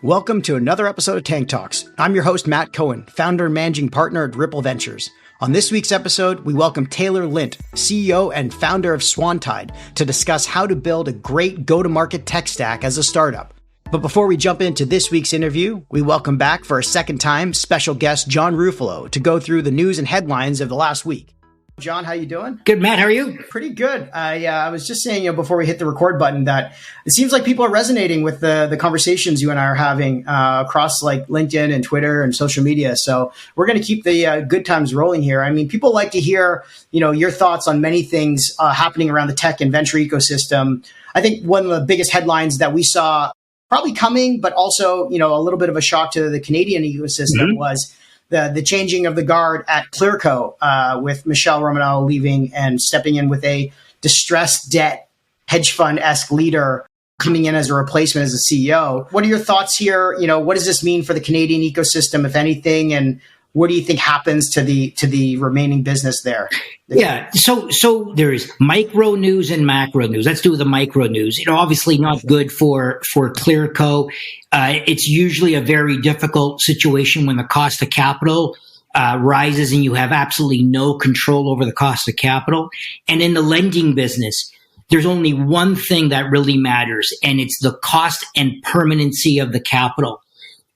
Welcome to another episode of Tank Talks. I'm your host, Matt Cohen, founder and managing partner at Ripple Ventures. On this week's episode, we welcome Taylor Lint, CEO and founder of Swantide, to discuss how to build a great go-to-market tech stack as a startup. But before we jump into this week's interview, we welcome back for a second time special guest John Ruffalo to go through the news and headlines of the last week. John, how you doing? Good, Matt. How are you? Pretty good. I was just saying, before we hit the record button, that it seems like people are resonating with the conversations you and I are having across like LinkedIn and Twitter and social media. So we're going to keep the good times rolling here. I mean, people like to hear, your thoughts on many things happening around the tech and venture ecosystem. I think one of the biggest headlines that we saw probably coming, but also, a little bit of a shock to the Canadian ecosystem was the changing of the guard at Clearco with Michelle Romanow leaving and stepping in with a distressed debt hedge fund-esque leader coming in as a replacement as a CEO. What are your thoughts here? What does this mean for the Canadian ecosystem, if anything? And what do you think happens to the remaining business there? Yeah. So there's micro news and macro news. Let's do the micro news. Obviously not good for Clearco. It's usually a very difficult situation when the cost of capital rises and you have absolutely no control over the cost of capital. And in the lending business, there's only one thing that really matters, and it's the cost and permanency of the capital.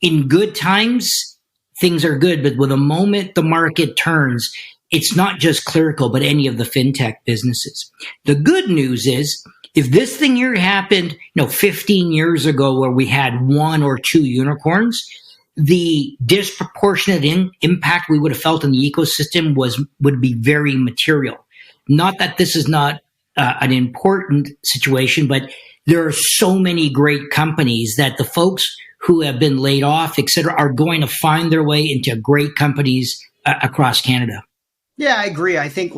In good times, things are good, but with the moment the market turns, it's not just Clearco, but any of the fintech businesses. The good news is, if this thing here happened, 15 years ago where we had one or two unicorns, the disproportionate impact we would have felt in the ecosystem would be very material. Not that this is not an important situation, but there are so many great companies that the folks who have been laid off, et cetera, are going to find their way into great companies across Canada. Yeah, I agree. I think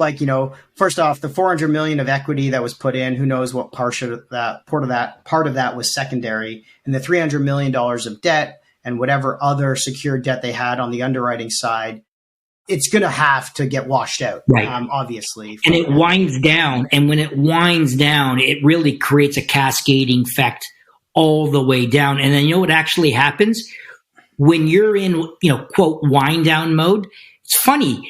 first off, the $400 million of equity that was put in, who knows what part of that was secondary, and the $300 million of debt and whatever other secured debt they had on the underwriting side, it's going to have to get washed out, right? Obviously. And it winds down. And when it winds down, it really creates a cascading effect all the way down. And then what actually happens when you're in, quote, wind down mode? It's funny.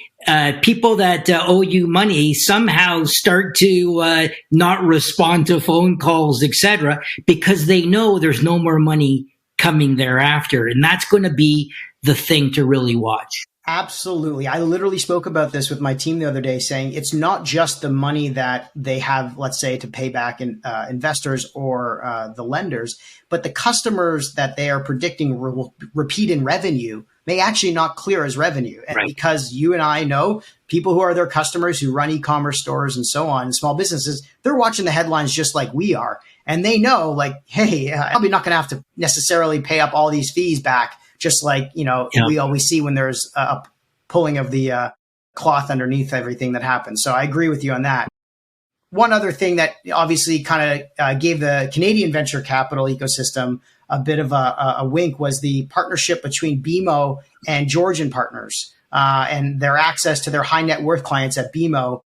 People that owe you money somehow start to not respond to phone calls, etc., because they know there's no more money coming thereafter. And that's going to be the thing to really watch. Absolutely. I literally spoke about this with my team the other day, saying it's not just the money that they have, let's say, to pay back investors or the lenders, but the customers that they are predicting will repeat in revenue may actually not clear as revenue. And right. Because you and I know people who are their customers who run e-commerce stores and so on, small businesses, they're watching the headlines just like we are. And they know hey, I'm probably not going to have to necessarily pay up all these fees back. Just like, we always see when there's a pulling of the cloth underneath everything that happens. So I agree with you on that. One other thing that obviously kind of gave the Canadian venture capital ecosystem a bit of a wink was the partnership between BMO and Georgian Partners and their access to their high net worth clients at BMO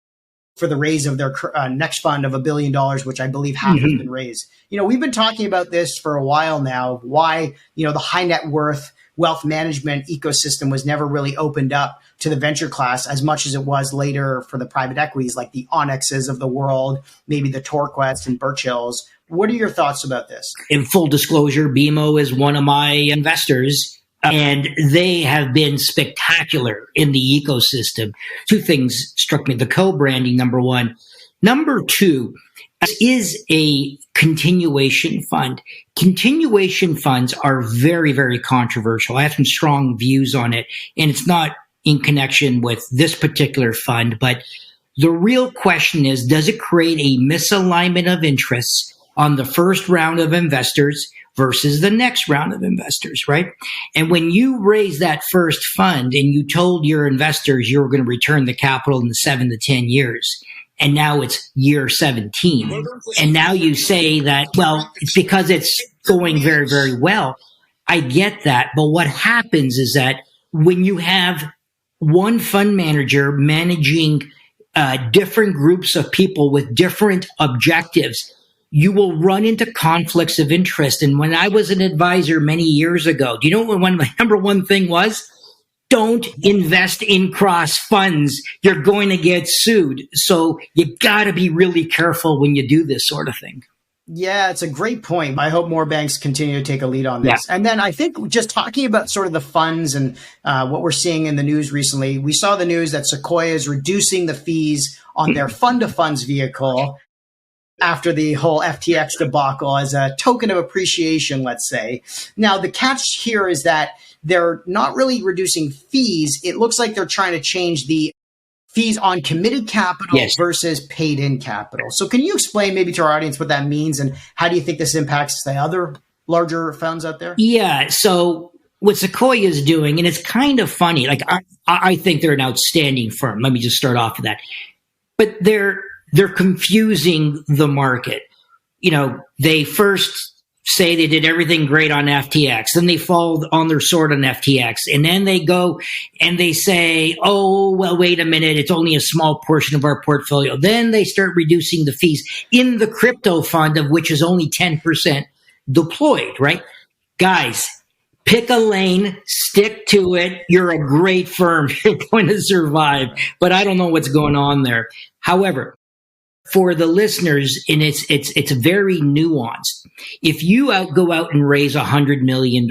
for the raise of their next fund of $1 billion, which I believe half has been raised. We've been talking about this for a while now, why, the high net worth wealth management ecosystem was never really opened up to the venture class as much as it was later for the private equities, like the Onyxes of the world, maybe the Torquests and Birch Hills. What are your thoughts about this? In full disclosure, BMO is one of my investors, and they have been spectacular in the ecosystem. Two things struck me. The co-branding, number one. Number two, this is a continuation fund. Continuation funds are very, very controversial. I have some strong views on it, and it's not in connection with this particular fund. But the real question is, does it create a misalignment of interests on the first round of investors versus the next round of investors, right? And when you raise that first fund and you told your investors you were going to return the capital in 7 to 10 years, and now it's year 17. And now you say that, well, it's because it's going very, very well. I get that. But what happens is that when you have one fund manager managing different groups of people with different objectives, you will run into conflicts of interest. And when I was an advisor many years ago, do you know what my number one thing was? Don't invest in cross funds. You're going to get sued. So you got to be really careful when you do this sort of thing. Yeah, it's a great point. I hope more banks continue to take a lead on this. Yeah. And then I think just talking about sort of the funds and what we're seeing in the news recently, we saw the news that Sequoia is reducing the fees on their fund of funds vehicle after the whole FTX debacle as a token of appreciation, let's say. Now, the catch here is that they're not really reducing fees. It looks like they're trying to change the fees on committed capital versus paid in capital. So can you explain maybe to our audience what that means and how do you think this impacts the other larger funds out there? Yeah. So what Sequoia is doing, and it's kind of funny, like I think they're an outstanding firm. Let me just start off with that. But they're confusing the market. You know, they first say they did everything great on FTX. Then they fall on their sword on FTX. And then they go and they say, oh, well, wait a minute. It's only a small portion of our portfolio. Then they start reducing the fees in the crypto fund, of which is only 10% deployed, right? Guys, pick a lane, stick to it. You're a great firm. You're going to survive. But I don't know what's going on there. However, for the listeners, and it's very nuanced. If you go out and raise $100 million,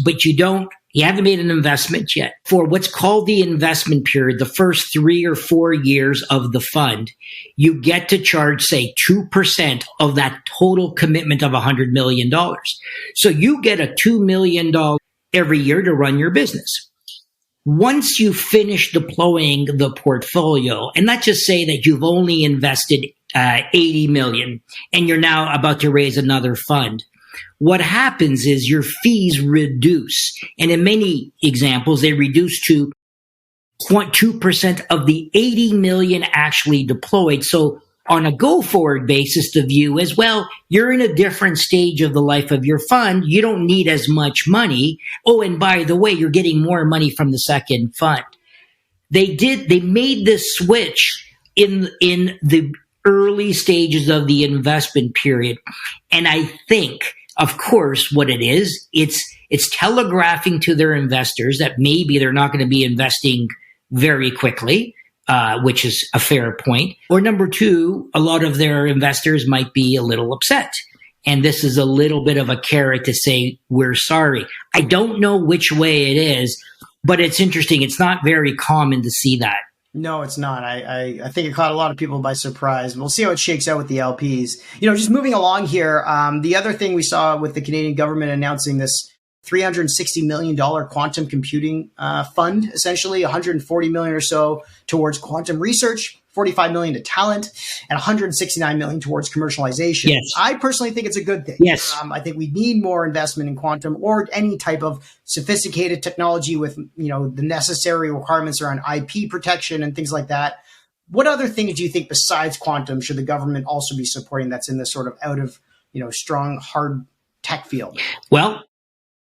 but you haven't made an investment yet, for what's called the investment period, the first 3 or 4 years of the fund, you get to charge, say, 2% of that total commitment of $100 million. So you get a $2 million every year to run your business. Once you finish deploying the portfolio, and let's just say that you've only invested 80 million and you're now about to raise another fund, what happens is your fees reduce. And in many examples, they reduce to 0.2% of the 80 million actually deployed. So on a go-forward basis, the view is, well, you're in a different stage of the life of your fund. You don't need as much money. Oh, and by the way, you're getting more money from the second fund. They made this switch in the early stages of the investment period. And I think, of course, what it is, it's telegraphing to their investors that maybe they're not going to be investing very quickly. Which is a fair point. Or number two, a lot of their investors might be a little upset. And this is a little bit of a carrot to say, we're sorry. I don't know which way it is, but it's interesting. It's not very common to see that. No, it's not. I think it caught a lot of people by surprise. We'll see how it shakes out with the LPs. You know, just moving along here, the other thing we saw with the Canadian government announcing this $360 million quantum computing fund, essentially $140 million or so towards quantum research, $45 million to talent, and $169 million towards commercialization. Yes. I personally think it's a good thing. Yes. I think we need more investment in quantum or any type of sophisticated technology with, the necessary requirements around IP protection and things like that. What other things do you think besides quantum should the government also be supporting that's in this sort of out of, strong, hard tech field? Well,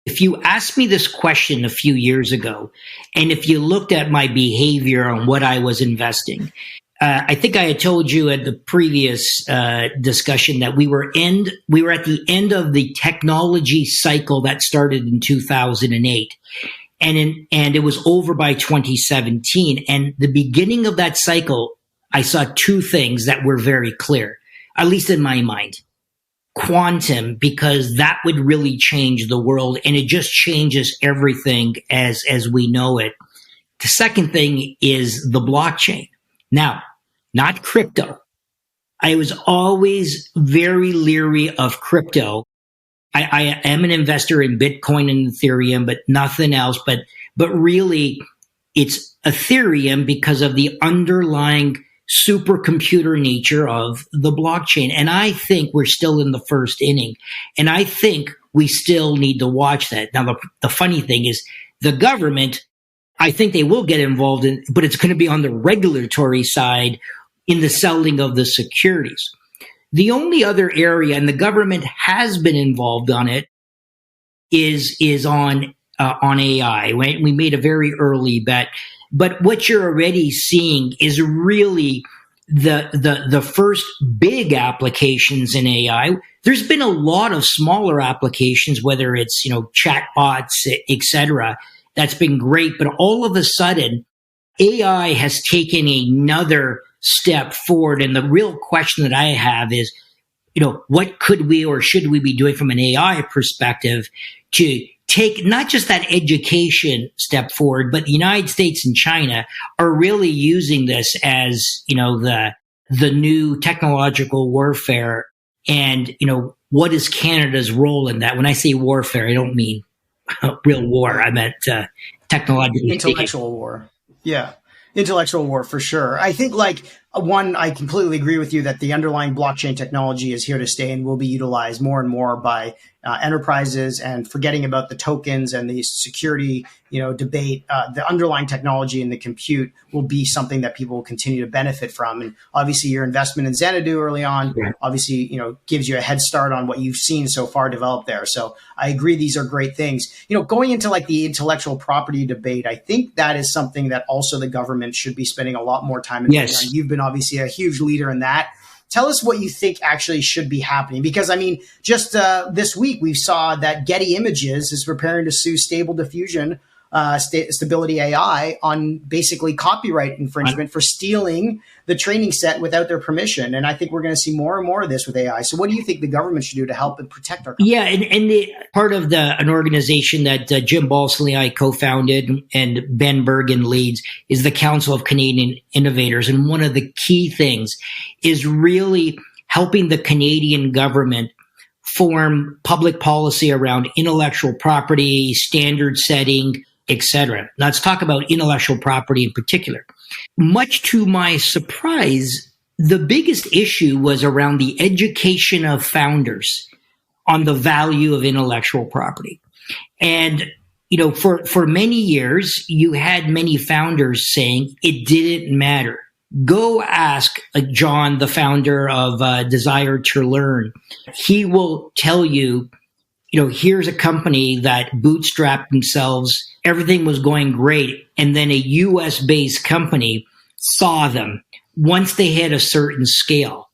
if you asked me this question a few years ago, and if you looked at my behavior on what I was investing, I think I had told you at the previous discussion that we were at the end of the technology cycle that started in 2008, and it was over by 2017. And the beginning of that cycle, I saw two things that were very clear, at least in my mind. Quantum, because that would really change the world, and it just changes everything as we know it. The second thing is the blockchain. Now, not crypto. I was always very leery of crypto. I am an investor in Bitcoin and Ethereum, but nothing else. But really, it's Ethereum because of the underlying supercomputer nature of the blockchain. And I think we're still in the first inning. And I think we still need to watch that. Now, the funny thing is the government, I think they will get involved in, but it's going to be on the regulatory side in the selling of the securities. The only other area, and the government has been involved on it, is on AI. Right? We made a very early bet. But what you're already seeing is really the first big applications in AI. There's been a lot of smaller applications, whether it's, chatbots, et cetera. That's been great. But all of a sudden, AI has taken another step forward. And the real question that I have is, what could we or should we be doing from an AI perspective to take not just that education step forward, but the United States and China are really using this as, the new technological warfare. And, what is Canada's role in that? When I say warfare, I don't mean real war. I meant technological. Intellectual war. Yeah. Intellectual war for sure. I think I completely agree with you that the underlying blockchain technology is here to stay and will be utilized more and more by enterprises, and forgetting about the tokens and the security, debate. The underlying technology and the compute will be something that people will continue to benefit from. And obviously your investment in Xanadu early on, obviously, gives you a head start on what you've seen so far develop there. So I agree. These are great things. Going into the intellectual property debate, I think that is something that also the government should be spending a lot more time in. Yes. You've been obviously a huge leader in that. Tell us what you think actually should be happening. Because, just this week, we saw that Getty Images is preparing to sue Stable Diffusion, Stability AI, on basically copyright infringement for stealing the training set without their permission. And I think we're going to see more and more of this with AI. So what do you think the government should do to help and protect our company? Yeah, and part of an organization that Jim Balsley and I co-founded and Ben Bergen leads is the Council of Canadian Innovators. And one of the key things is really helping the Canadian government form public policy around intellectual property, standard setting, etc. Let's talk about intellectual property in particular. Much to my surprise, the biggest issue was around the education of founders on the value of intellectual property. And, for many years, you had many founders saying it didn't matter. Go ask John, the founder of Desire to Learn. He will tell you, here's a company that bootstrapped themselves. Everything was going great. And then a US-based company saw them once they hit a certain scale,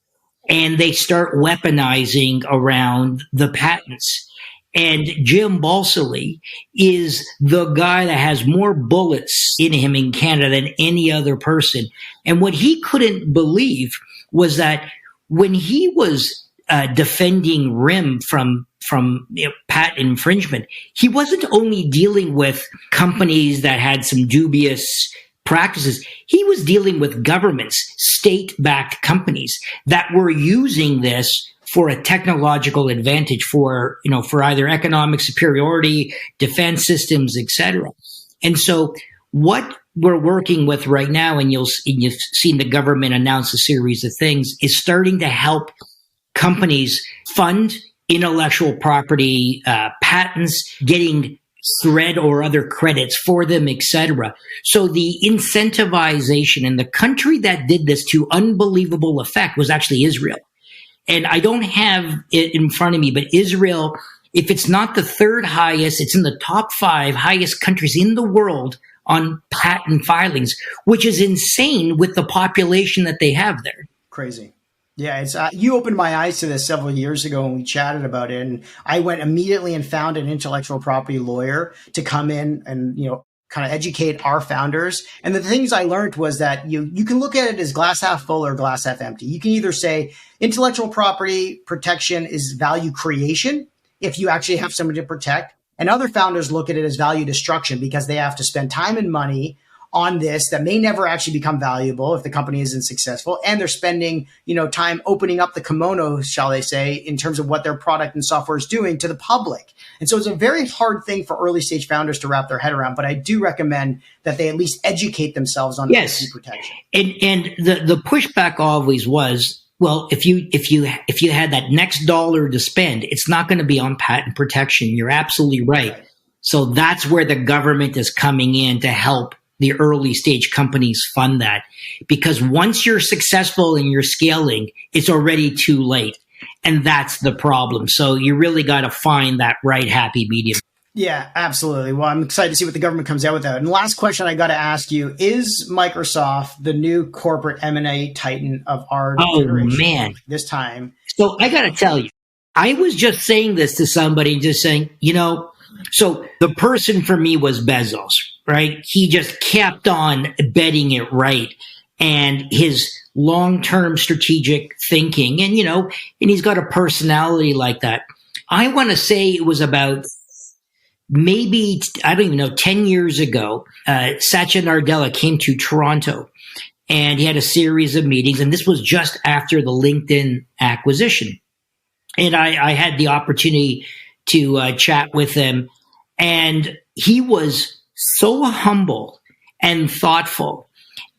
and they start weaponizing around the patents. And Jim Balsley is the guy that has more bullets in him in Canada than any other person. And what he couldn't believe was that when he was defending RIM from patent infringement, he wasn't only dealing with companies that had some dubious practices. He was dealing with governments, state-backed companies that were using this for a technological advantage, for either economic superiority, defense systems, etc. And so what we're working with right now, and you've seen the government announce a series of things, is starting to help companies fund intellectual property patents, getting thread or other credits for them, etc. So the incentivization, and the country that did this to unbelievable effect was actually Israel. And I don't have it in front of me, but Israel, if it's not the third highest, it's in the top 5 highest countries in the world on patent filings, which is insane with the population that they have there. Crazy. Yeah, it's you opened my eyes to this several years ago when we chatted about it, and I went immediately and found an intellectual property lawyer to come in and kind of educate our founders. And the things I learned was that you can look at it as glass half full or glass half empty. You can either say intellectual property protection is value creation if you actually have someone to protect, and other founders look at it as value destruction because they have to spend time and money on this that may never actually become valuable if the company isn't successful. And they're spending, time opening up the kimono, shall they say, in terms of what their product and software is doing to the public. And so it's a very hard thing for early stage founders to wrap their head around, but I do recommend that they at least educate themselves on IP protection. And the pushback always was, well, if you had that next dollar to spend, it's not going to be on patent protection. You're absolutely right. So that's where the government is coming in to help the early stage companies fund that, because once you're successful and you're scaling, it's already too late. And that's the problem. So you really got to find that right happy medium. Yeah, absolutely. Well, I'm excited to see what the government comes out with that. And last question I got to ask you, is Microsoft the new corporate M&A titan of our generation? Man. This time. So I got to tell you, I was just saying this to somebody, just saying, so the person for me was Bezos, right? He just kept on betting it right. And his long-term strategic thinking, and he's got a personality like that. I want to say it was about maybe, I don't even know, 10 years ago, Satya Nadella came to Toronto and he had a series of meetings. And this was just after the LinkedIn acquisition. And I had the opportunity to chat with him. And he was so humble and thoughtful.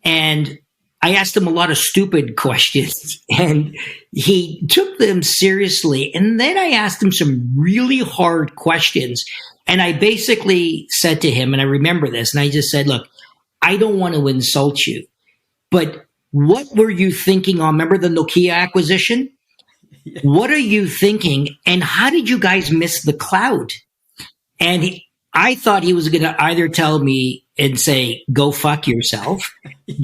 And I asked him a lot of stupid questions and he took them seriously. And then I asked him some really hard questions. And I basically said to him, and I remember this, and I just said, look, I don't want to insult you, but what were you thinking on? Remember the Nokia acquisition? Yeah. What are you thinking? And how did you guys miss the cloud? And I thought he was going to either tell me and say, go fuck yourself,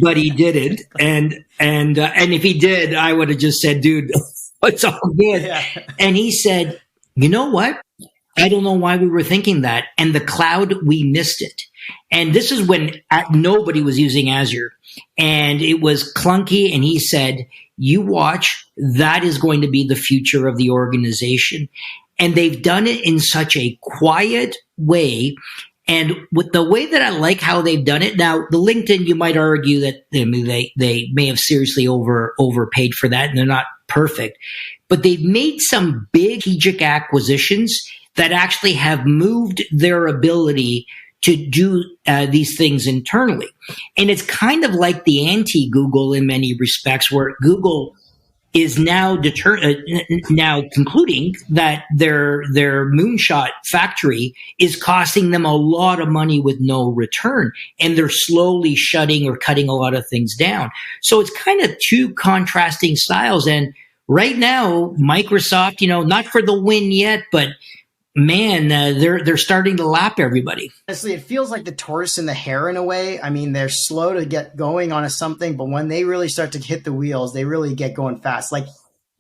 but he didn't. And if he did, I would have just said, dude, it's all good. Yeah. And he said, you know what? I don't know why we were thinking that. And the cloud, we missed it. And this is when nobody was using Azure and it was clunky. And he said, you watch, that is going to be the future of the organization. And they've done it in such a quiet way. And with the way that I like how they've done it now, the LinkedIn, you might argue that they may have seriously overpaid for that and they're not perfect, but they've made some big strategic acquisitions that actually have moved their ability to do these things internally. And it's kind of like the anti-Google in many respects, where Google is now concluding that their moonshot factory is costing them a lot of money with no return, and they're slowly shutting or cutting a lot of things down. So it's kind of two contrasting styles. And right now, Microsoft, not for the win yet, but man, they're starting to lap everybody. Honestly, it feels like the tortoise and the hare in a way. I mean, they're slow to get going on something, but when they really start to hit the wheels, they really get going fast. Like,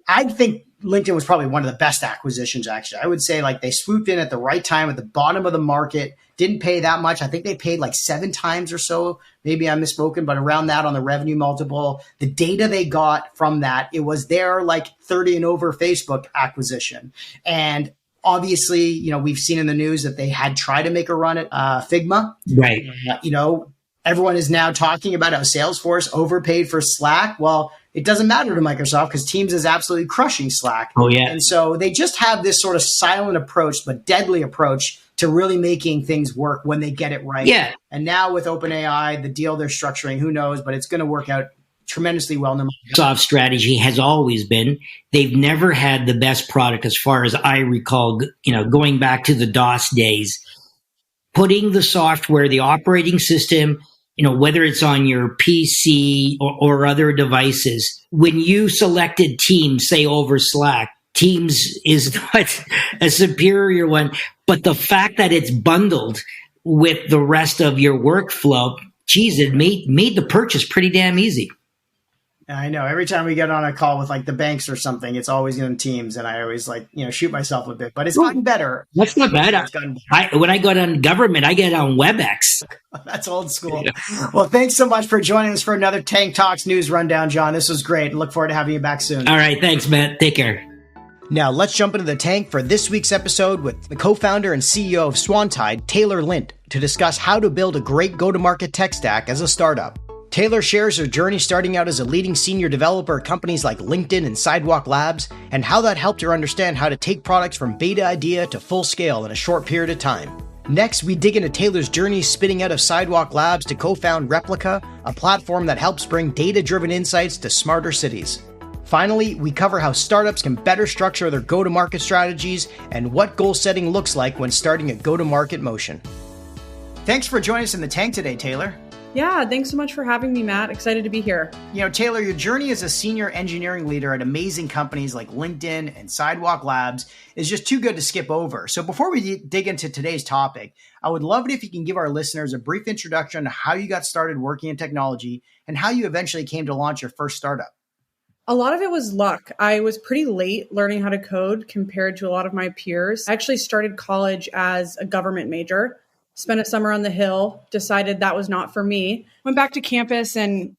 I think LinkedIn was probably one of the best acquisitions, actually. I would say like they swooped in at the right time at the bottom of the market, didn't pay that much. I think they paid like 7 times or so. Maybe I'm misspoken, but around that on the revenue multiple. The data they got from that, it was their like 30 and over Facebook acquisition. And obviously, we've seen in the news that they had tried to make a run at Figma. Right. Everyone is now talking about how Salesforce overpaid for Slack. Well, it doesn't matter to Microsoft because Teams is absolutely crushing Slack. Oh, yeah. And so they just have this sort of silent approach, but deadly approach to really making things work when they get it right. Yeah. And now with OpenAI, the deal they're structuring, who knows, but it's going to work out tremendously well. Microsoft strategy has always been they've never had the best product, as far as I recall, going back to the DOS days, putting the software, the operating system, whether it's on your PC or other devices. When you selected Teams, say over Slack, Teams is not a superior one, but the fact that it's bundled with the rest of your workflow, geez, it made the purchase pretty damn easy. I know. Every time we get on a call with like the banks or something, it's always on Teams, and I always shoot myself a bit. But it's gotten better. That's not bad. When I go on government, I get on WebEx. That's old school. Yeah. Well, thanks so much for joining us for another Tank Talks news rundown, John. This was great. Look forward to having you back soon. All right. Thanks, Matt. Take care. Now let's jump into the tank for this week's episode with the co-founder and CEO of Swantide, Taylor Lint, to discuss how to build a great go-to-market tech stack as a startup. Taylor shares her journey starting out as a leading senior developer at companies like LinkedIn and Sidewalk Labs, and how that helped her understand how to take products from beta idea to full scale in a short period of time. Next, we dig into Taylor's journey spinning out of Sidewalk Labs to co-found Replica, a platform that helps bring data-driven insights to smarter cities. Finally, we cover how startups can better structure their go-to-market strategies and what goal setting looks like when starting a go-to-market motion. Thanks for joining us in the tank today, Taylor. Yeah, thanks so much for having me, Matt. Excited to be here. Taylor, your journey as a senior engineering leader at amazing companies like LinkedIn and Sidewalk Labs is just too good to skip over. So before we dig into today's topic, I would love it if you can give our listeners a brief introduction to how you got started working in technology and how you eventually came to launch your first startup. A lot of it was luck. I was pretty late learning how to code compared to a lot of my peers. I actually started college as a government major, spent a summer on the Hill, decided that was not for me, went back to campus, and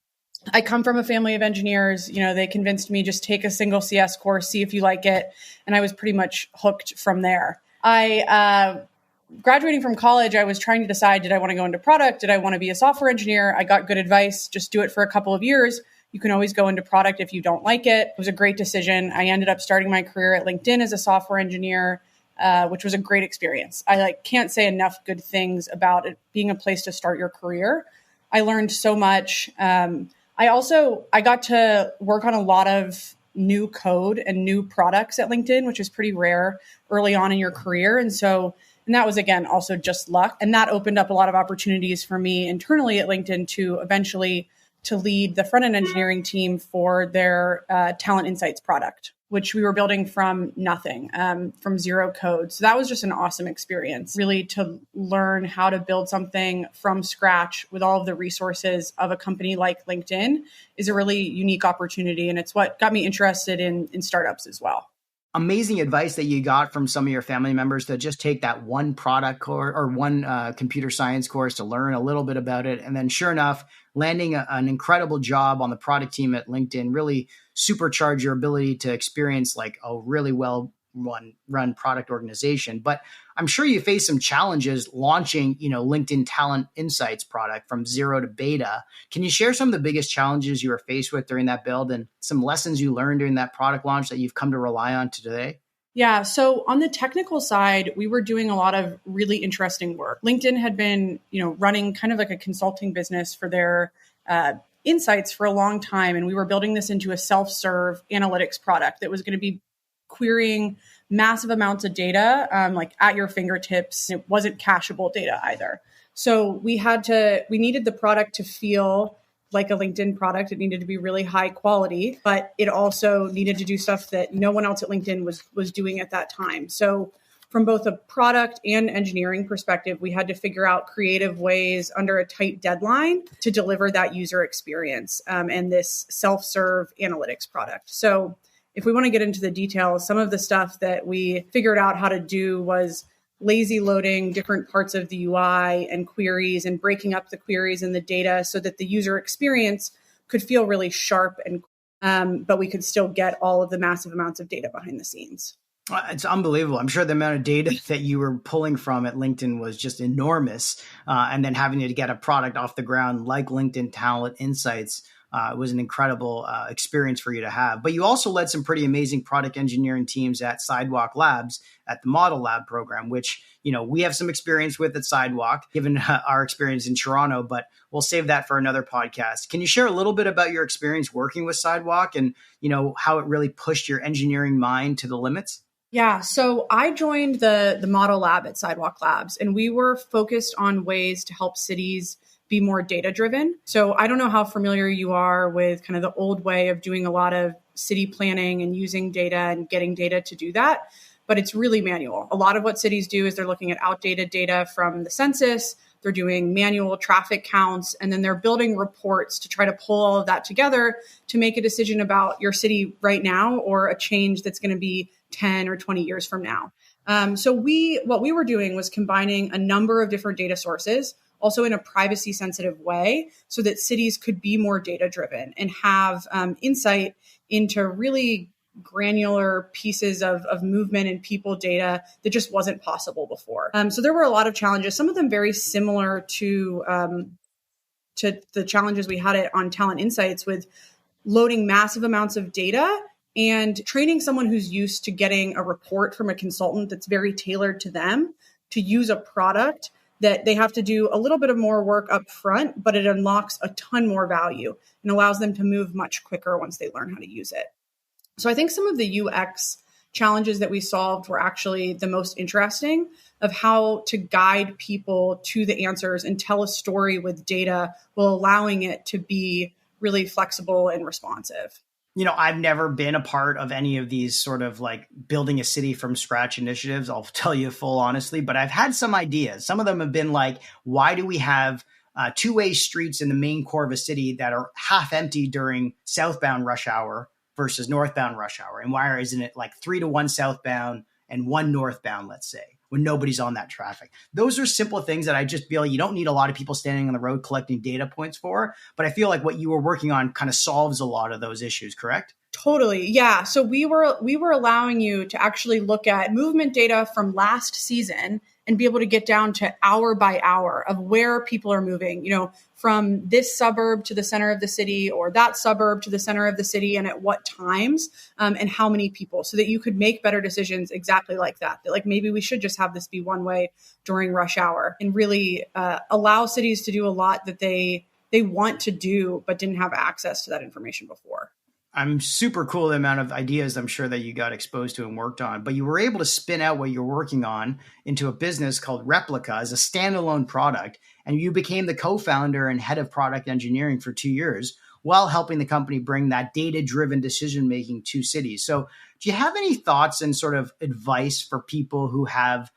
I come from a family of engineers. They convinced me just take a single CS course, see if you like it. And I was pretty much hooked from there. Graduating from college, I was trying to decide, did I want to go into product? Did I want to be a software engineer? I got good advice. Just do it for a couple of years. You can always go into product if you don't like it. It was a great decision. I ended up starting my career at LinkedIn as a software engineer, which was a great experience. I can't say enough good things about it being a place to start your career. I learned so much. I got to work on a lot of new code and new products at LinkedIn, which is pretty rare early on in your career. And that was, again, also just luck. And that opened up a lot of opportunities for me internally at LinkedIn to eventually to lead the front-end engineering team for their Talent Insights product, which we were building from nothing, from zero code. So that was just an awesome experience, really, to learn how to build something from scratch with all of the resources of a company like LinkedIn is a really unique opportunity. And it's what got me interested in startups as well. Amazing advice that you got from some of your family members to just take that one product course or one computer science course to learn a little bit about it. And then sure enough, landing an incredible job on the product team at LinkedIn really supercharge your ability to experience like a really well run product organization. But I'm sure you face some challenges launching, LinkedIn Talent Insights product from zero to beta. Can you share some of the biggest challenges you were faced with during that build and some lessons you learned during that product launch that you've come to rely on today? Yeah. So on the technical side, we were doing a lot of really interesting work. LinkedIn had been, running kind of like a consulting business for their insights for a long time. And we were building this into a self-serve analytics product that was going to be querying massive amounts of data, like at your fingertips. It wasn't cacheable data either. So we needed the product to feel like a LinkedIn product. It needed to be really high quality, but it also needed to do stuff that no one else at LinkedIn was doing at that time. So from both a product and engineering perspective, we had to figure out creative ways under a tight deadline to deliver that user experience and this self-serve analytics product. So if we want to get into the details, some of the stuff that we figured out how to do was lazy loading different parts of the UI and queries and breaking up the queries and the data so that the user experience could feel really sharp but we could still get all of the massive amounts of data behind the scenes. It's unbelievable. I'm sure the amount of data that you were pulling from at LinkedIn was just enormous. And then having to get a product off the ground like LinkedIn Talent Insights was an incredible experience for you to have. But you also led some pretty amazing product engineering teams at Sidewalk Labs at the Model Lab program, which, we have some experience with at Sidewalk, given our experience in Toronto, but we'll save that for another podcast. Can you share a little bit about your experience working with Sidewalk and, how it really pushed your engineering mind to the limits? Yeah, so I joined the Model Lab at Sidewalk Labs, and we were focused on ways to help cities be more data driven. So I don't know how familiar you are with kind of the old way of doing a lot of city planning and using data and getting data to do that, but it's really manual. A lot of what cities do is they're looking at outdated data from the census, they're doing manual traffic counts, and then they're building reports to try to pull all of that together to make a decision about your city right now or a change that's going to be 10 or 20 years from now. So what we were doing was combining a number of different data sources, also in a privacy sensitive way, so that cities could be more data driven and have insight into really granular pieces of movement and people data that just wasn't possible before. So there were a lot of challenges, some of them very similar to the challenges we had on Talent Insights with loading massive amounts of data and training someone who's used to getting a report from a consultant that's very tailored to them to use a product that they have to do a little bit of more work up front, but it unlocks a ton more value and allows them to move much quicker once they learn how to use it. So I think some of the UX challenges that we solved were actually the most interesting, of how to guide people to the answers and tell a story with data while allowing it to be really flexible and responsive. I've never been a part of any of these sort of like building a city from scratch initiatives. I'll tell you full honestly, but I've had some ideas. Some of them have been like, why do we have two-way streets in the main core of a city that are half empty during southbound rush hour versus northbound rush hour? And why isn't it like 3-to-1 southbound and 1 northbound, let's say, when nobody's on that traffic? Those are simple things that I just feel you don't need a lot of people standing on the road collecting data points for. But I feel like what you were working on kind of solves a lot of those issues, correct? Totally. Yeah. So we were allowing you to actually look at movement data from last season and be able to get down to hour by hour of where people are moving, from this suburb to the center of the city or that suburb to the center of the city, and at what times, and how many people, so that you could make better decisions exactly like that. That like maybe we should just have this be one way during rush hour, and really allow cities to do a lot that they want to do, but didn't have access to that information before. I'm super cool the amount of ideas I'm sure that you got exposed to and worked on, but you were able to spin out what you're working on into a business called Replica as a standalone product. And you became the co-founder and head of product engineering for 2 years while helping the company bring that data-driven decision-making to cities. So do you have any thoughts and sort of advice for people who have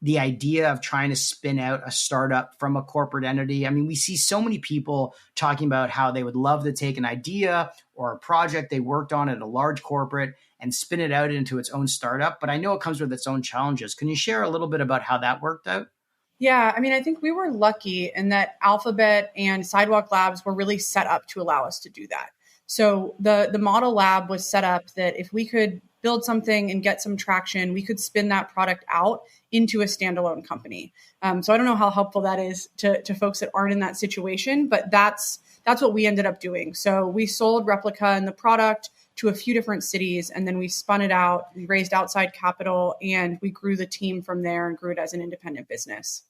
the idea of trying to spin out a startup from a corporate entity? I mean, we see so many people talking about how they would love to take an idea or a project they worked on at a large corporate and spin it out into its own startup. But I know it comes with its own challenges. Can you share a little bit about how that worked out? Yeah, I mean, I think we were lucky in that Alphabet and Sidewalk Labs were really set up to allow us to do that. So the model lab was set up that if we could build something and get some traction, we could spin that product out into a standalone company. So I don't know how helpful that is to folks that aren't in that situation, but that's what we ended up doing. So we sold Replica and the product to a few different cities, and then we spun it out, we raised outside capital, and we grew the team from there and grew it as an independent business.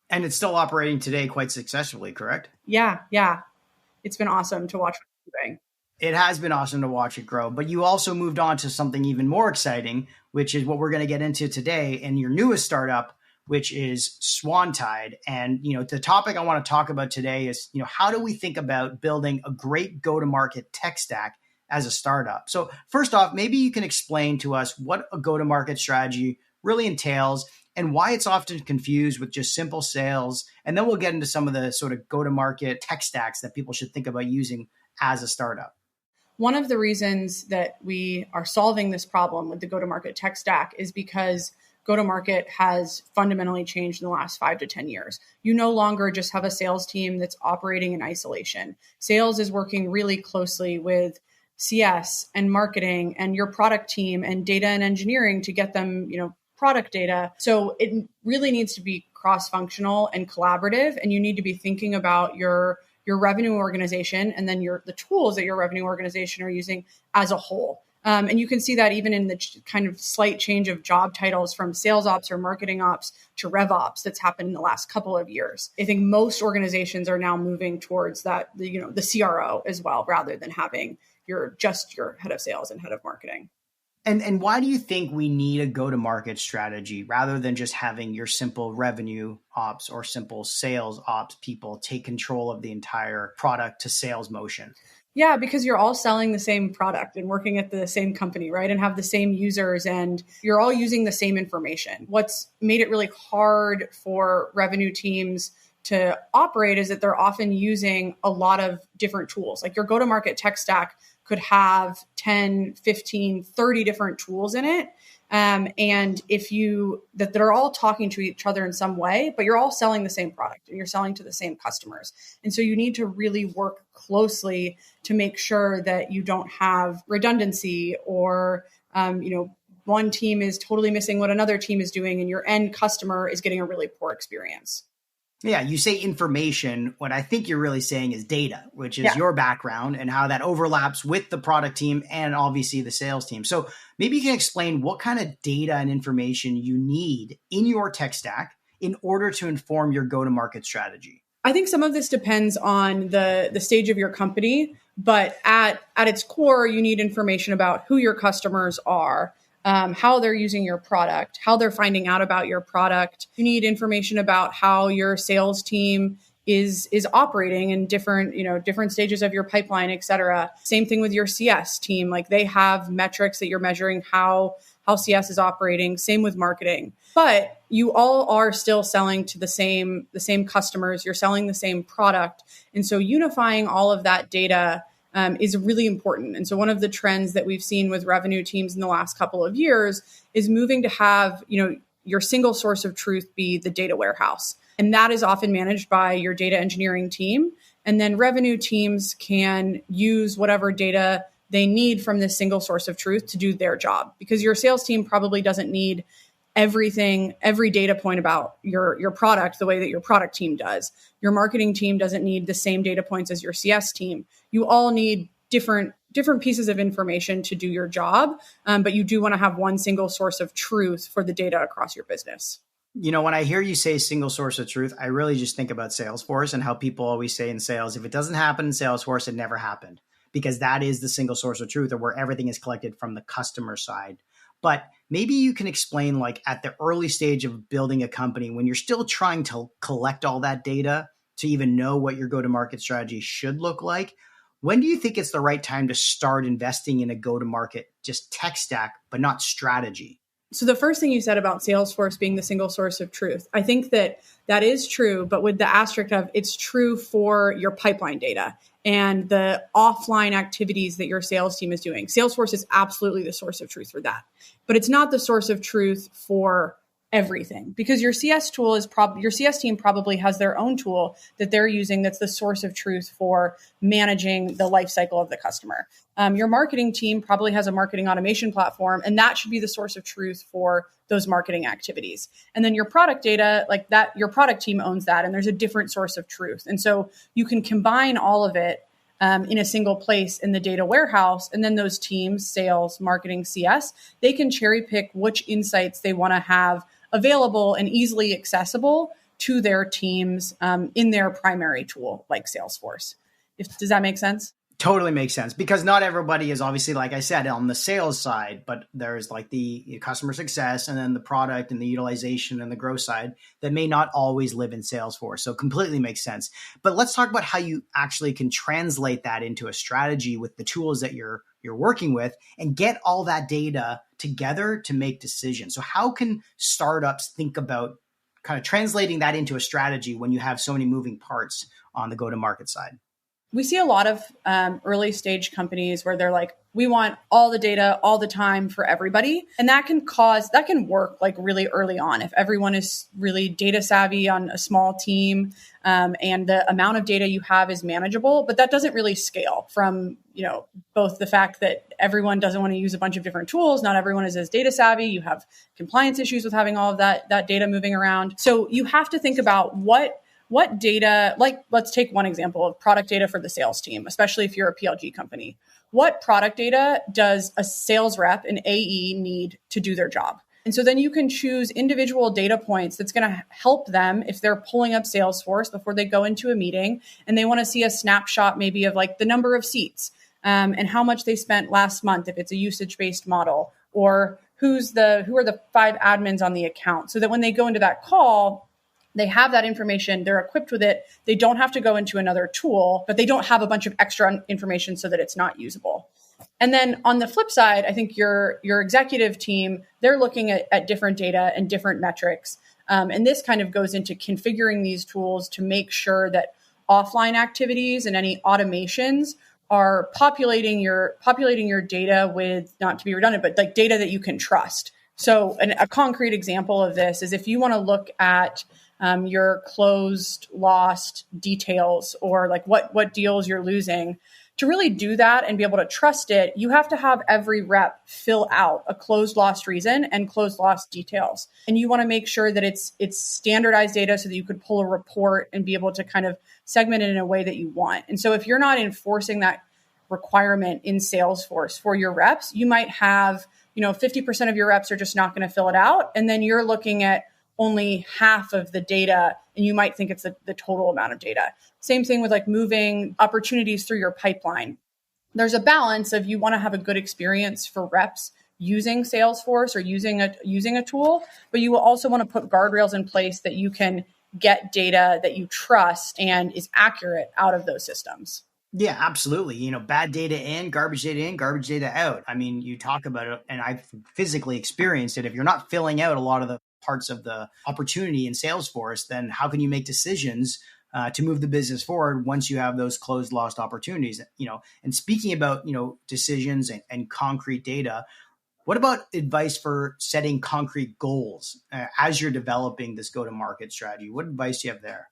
And it's still operating today quite successfully, correct? Yeah. It's been awesome to watch what you're doing. It has been awesome to watch it grow, but you also moved on to something even more exciting, which is what we're going to get into today in your newest startup, which is Swantide. And, the topic I want to talk about today is, how do we think about building a great go-to-market tech stack as a startup? So first off, maybe you can explain to us what a go-to-market strategy really entails and why it's often confused with just simple sales. And then we'll get into some of the sort of go-to-market tech stacks that people should think about using as a startup. One of the reasons that we are solving this problem with the go-to-market tech stack is because go-to-market has fundamentally changed in the last 5 to 10 years. You no longer just have a sales team that's operating in isolation. Sales is working really closely with CS and marketing and your product team and data and engineering to get them, product data. So it really needs to be cross-functional and collaborative, and you need to be thinking about your revenue organization and then the tools that your revenue organization are using as a whole. And you can see that even in the kind of slight change of job titles from sales ops or marketing ops to rev ops that's happened in the last couple of years. I think most organizations are now moving towards that, the CRO as well, rather than having your head of sales and head of marketing. And why do you think we need a go-to-market strategy rather than just having your simple revenue ops or simple sales ops people take control of the entire product to sales motion? Yeah, because you're all selling the same product and working at the same company, right? And have the same users and you're all using the same information. What's made it really hard for revenue teams to operate is that they're often using a lot of different tools. Like your go-to-market tech stack could have 10, 15, 30 different tools in it. And that they're all talking to each other in some way, but you're all selling the same product and you're selling to the same customers. And so you need to really work closely to make sure that you don't have redundancy or, one team is totally missing what another team is doing and your end customer is getting a really poor experience. Yeah, you say information. What I think you're really saying is data, which is your background and how that overlaps with the product team and obviously the sales team. So maybe you can explain what kind of data and information you need in your tech stack in order to inform your go-to-market strategy. I think some of this depends on the stage of your company, but at its core, you need information about who your customers are, how they're using your product, how they're finding out about your product. You need information about how your sales team is operating in different stages of your pipeline, et cetera. Same thing with your CS team. Like they have metrics that you're measuring how CS is operating. Same with marketing. But you all are still selling to the same customers. You're selling the same product. And so unifying all of that data is really important. And so one of the trends that we've seen with revenue teams in the last couple of years is moving to have, your single source of truth be the data warehouse. And that is often managed by your data engineering team. And then revenue teams can use whatever data they need from this single source of truth to do their job, because your sales team probably doesn't need every data point about your product the way that your product team does. Your marketing team doesn't need the same data points as your CS team. You all need different pieces of information to do your job, but you do want to have one single source of truth for the data across your business. When I hear you say single source of truth, I really just think about Salesforce and how people always say in sales, if it doesn't happen in Salesforce, it never happened, because that is the single source of truth, or where everything is collected from the customer side. But maybe you can explain, like at the early stage of building a company, when you're still trying to collect all that data to even know what your go-to-market strategy should look like, when do you think it's the right time to start investing in a go-to-market, just tech stack, but not strategy? So the first thing you said about Salesforce being the single source of truth, I think that is true, but with the asterisk of it's true for your pipeline data and the offline activities that your sales team is doing. Salesforce is absolutely the source of truth for that, but it's not the source of truth for everything, because your CS tool is your CS team probably has their own tool that they're using that's the source of truth for managing the life cycle of the customer. Your marketing team probably has a marketing automation platform, and that should be the source of truth for those marketing activities. And then your product data, like that, your product team owns that, and there's a different source of truth. And so you can combine all of it in a single place in the data warehouse. And then those teams, sales, marketing, CS, they can cherry pick which insights they want to have available and easily accessible to their teams in their primary tool, like Salesforce. Does that make sense? Totally makes sense, because not everybody is obviously, like I said, on the sales side, but there's like the customer success and then the product and the utilization and the growth side that may not always live in Salesforce. So completely makes sense. But let's talk about how you actually can translate that into a strategy with the tools that you're working with and get all that data together to make decisions. So how can startups think about kind of translating that into a strategy when you have so many moving parts on the go-to-market side? We see a lot of early stage companies where they're like, we want all the data all the time for everybody. And that can work like really early on if everyone is really data savvy on a small team and the amount of data you have is manageable. But that doesn't really scale from, both the fact that everyone doesn't want to use a bunch of different tools. Not everyone is as data savvy. You have compliance issues with having all of that data moving around. So you have to think about what data, like let's take one example of product data for the sales team, especially if you're a PLG company. What product data does a sales rep, an AE, need to do their job? And so then you can choose individual data points that's going to help them if they're pulling up Salesforce before they go into a meeting and they want to see a snapshot maybe of like the number of seats and how much they spent last month if it's a usage-based model, or who are the 5 admins on the account, so that when they go into that call, they have that information, they're equipped with it. They don't have to go into another tool, but they don't have a bunch of extra information so that it's not usable. And then on the flip side, I think your executive team, they're looking at different data and different metrics. And this kind of goes into configuring these tools to make sure that offline activities and any automations are populating your data with, not to be redundant, but like data that you can trust. So a concrete example of this is if you want to look at your closed, lost details, or like what deals you're losing. To really do that and be able to trust it, you have to have every rep fill out a closed, lost reason and closed, lost details. And you want to make sure that it's standardized data so that you could pull a report and be able to kind of segment it in a way that you want. And so if you're not enforcing that requirement in Salesforce for your reps, you might have, 50% of your reps are just not going to fill it out. And then you're looking at only half of the data, and you might think it's the total amount of data. Same thing with like moving opportunities through your pipeline. There's a balance of you want to have a good experience for reps using Salesforce or using a tool, but you will also want to put guardrails in place that you can get data that you trust and is accurate out of those systems. Yeah, absolutely. Bad data in, garbage data out. I mean, you talk about it, and I've physically experienced it. If you're not filling out a lot of the parts of the opportunity in Salesforce, then how can you make decisions to move the business forward once you have those closed, lost opportunities? And speaking about, decisions and concrete data, what about advice for setting concrete goals as you're developing this go-to-market strategy? What advice do you have there?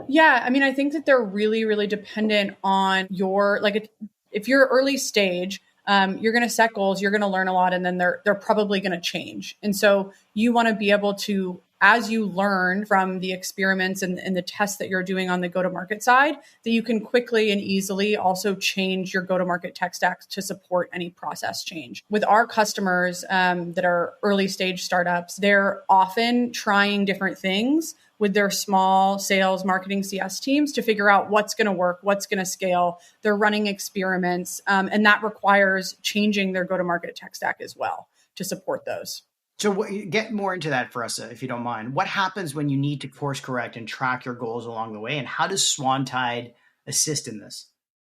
Yeah, I mean, I think that they're really, really dependent on if you're early stage, you're going to set goals, you're going to learn a lot, and then they're probably going to change. And so you want to be able to, as you learn from the experiments and the tests that you're doing on the go-to-market side, that you can quickly and easily also change your go-to-market tech stack to support any process change. With our customers that are early stage startups, they're often trying different things with their small sales, marketing, CS teams to figure out what's going to work, what's going to scale. They're running experiments, and that requires changing their go-to-market tech stack as well to support those. So get more into that for us, if you don't mind. What happens when you need to course correct and track your goals along the way? And how does Swantide assist in this?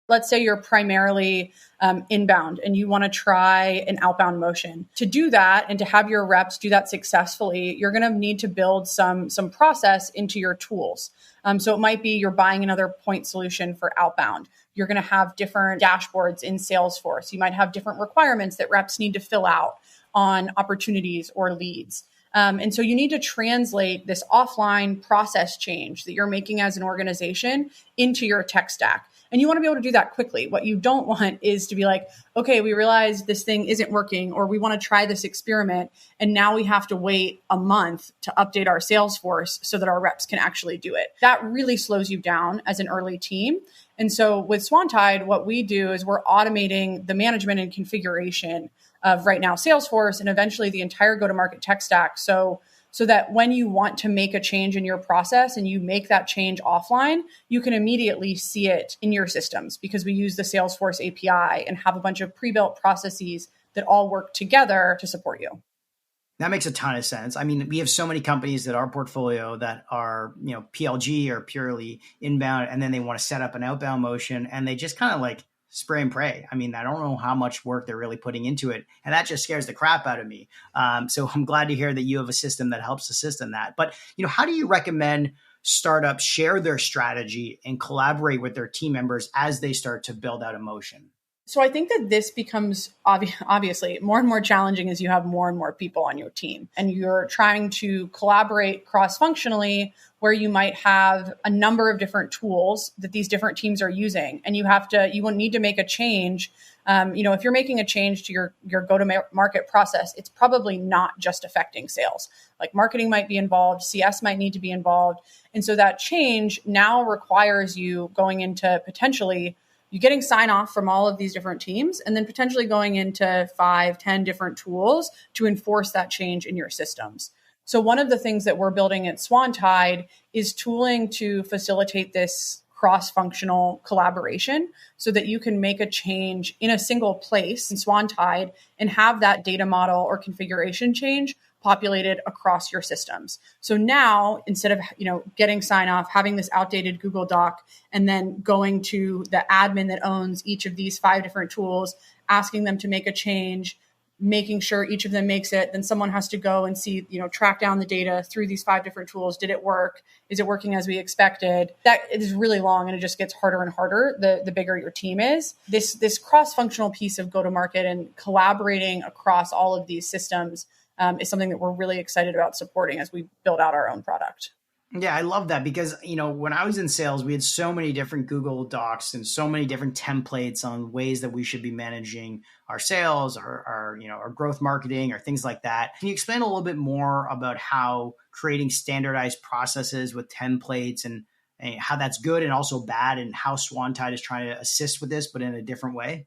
Let's say you're primarily inbound and you want to try an outbound motion. To do that and to have your reps do that successfully, you're going to need to build some process into your tools. So it might be you're buying another point solution for outbound. You're going to have different dashboards in Salesforce. You might have different requirements that reps need to fill out on opportunities or leads. And so you need to translate this offline process change that you're making as an organization into your tech stack. And you want to be able to do that quickly. What you don't want is to be like, okay, we realize this thing isn't working, or we want to try this experiment, and now we have to wait a month to update our Salesforce so that our reps can actually do it. That really slows you down as an early team. And so with Swantide, what we do is we're automating the management and configuration of right now Salesforce and eventually the entire go-to-market tech stack. So that when you want to make a change in your process and you make that change offline, you can immediately see it in your systems because we use the Salesforce API and have a bunch of pre-built processes that all work together to support you. That makes a ton of sense. I mean, we have so many companies that our portfolio that are, PLG or purely inbound, and then they want to set up an outbound motion and they just kind of like spray and pray. I mean, I don't know how much work they're really putting into it. And that just scares the crap out of me. So I'm glad to hear that you have a system that helps assist in that. But, how do you recommend startups share their strategy and collaborate with their team members as they start to build out a motion? So I think that this becomes obviously more and more challenging as you have more and more people on your team and you're trying to collaborate cross-functionally where you might have a number of different tools that these different teams are using. And you will need to make a change. If you're making a change to your go-to-market process, it's probably not just affecting sales. Like marketing might be involved, CS might need to be involved. And so that change now requires you going into potentially you're getting sign off from all of these different teams and then potentially going into 5-10 different tools to enforce that change in your systems. So one of the things that we're building at Swantide is tooling to facilitate this cross-functional collaboration so that you can make a change in a single place in Swantide and have that data model or configuration change populated across your systems. So now, instead of getting sign off, having this outdated Google Doc, and then going to the admin that owns each of these 5 different tools, asking them to make a change, making sure each of them makes it, then someone has to go and see, track down the data through these 5 different tools. Did it work? Is it working as we expected? That is really long and it just gets harder and harder the bigger your team is. This cross-functional piece of go-to-market and collaborating across all of these systems is something that we're really excited about supporting as we build out our own product. Yeah, I love that because, when I was in sales, we had so many different Google Docs and so many different templates on ways that we should be managing our sales or our growth marketing or things like that. Can you explain a little bit more about how creating standardized processes with templates and how that's good and also bad and how Swantide is trying to assist with this, but in a different way?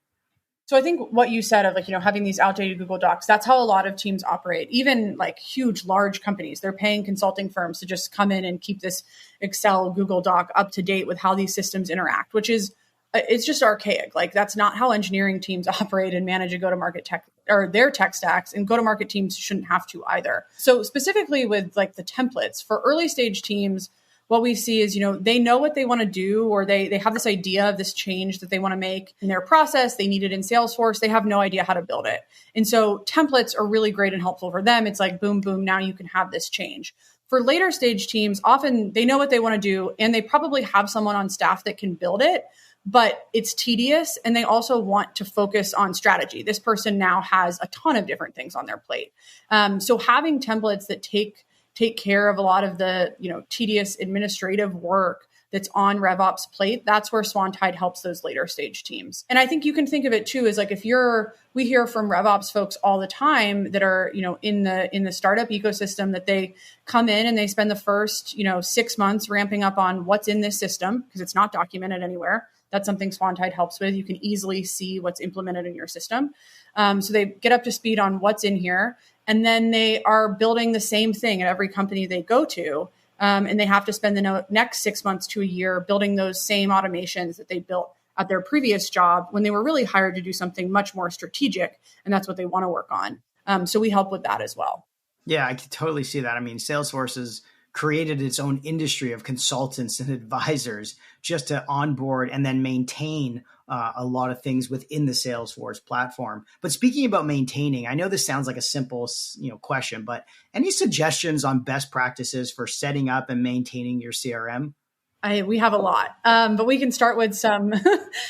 So I think what you said of having these outdated Google Docs, that's how a lot of teams operate. Even like huge, large companies, they're paying consulting firms to just come in and keep this Excel Google Doc up to date with how these systems interact, which is it's just archaic. Like that's not how engineering teams operate and manage a go-to-market tech or their tech stacks, and go-to-market teams shouldn't have to either. So specifically with like the templates for early stage teams, what we see is, they know what they want to do, or they have this idea of this change that they want to make in their process. They need it in Salesforce. They have no idea how to build it. And so templates are really great and helpful for them. It's like, boom, boom, now you can have this change. For later stage teams, often they know what they want to do, and they probably have someone on staff that can build it, but it's tedious, and they also want to focus on strategy. This person now has a ton of different things on their plate. So having templates that take care of a lot of the tedious administrative work that's on RevOps plate, that's where Swantide helps those later stage teams. And I think you can think of it too as like, we hear from RevOps folks all the time that are in the startup ecosystem, that they come in and they spend the first 6 months ramping up on what's in this system because it's not documented anywhere. That's something Swantide helps with. You can easily see what's implemented in your system. So they get up to speed on what's in here. And then they are building the same thing at every company they go to. And they have to spend the next 6 months to a year building those same automations that they built at their previous job when they were really hired to do something much more strategic. And that's what they want to work on. So we help with that as well. Yeah, I can totally see that. I mean, Salesforce has created its own industry of consultants and advisors just to onboard and then maintain a lot of things within the Salesforce platform. But speaking about maintaining, I know this sounds like a simple, question, but any suggestions on best practices for setting up and maintaining your CRM? We have a lot, but we can start with some.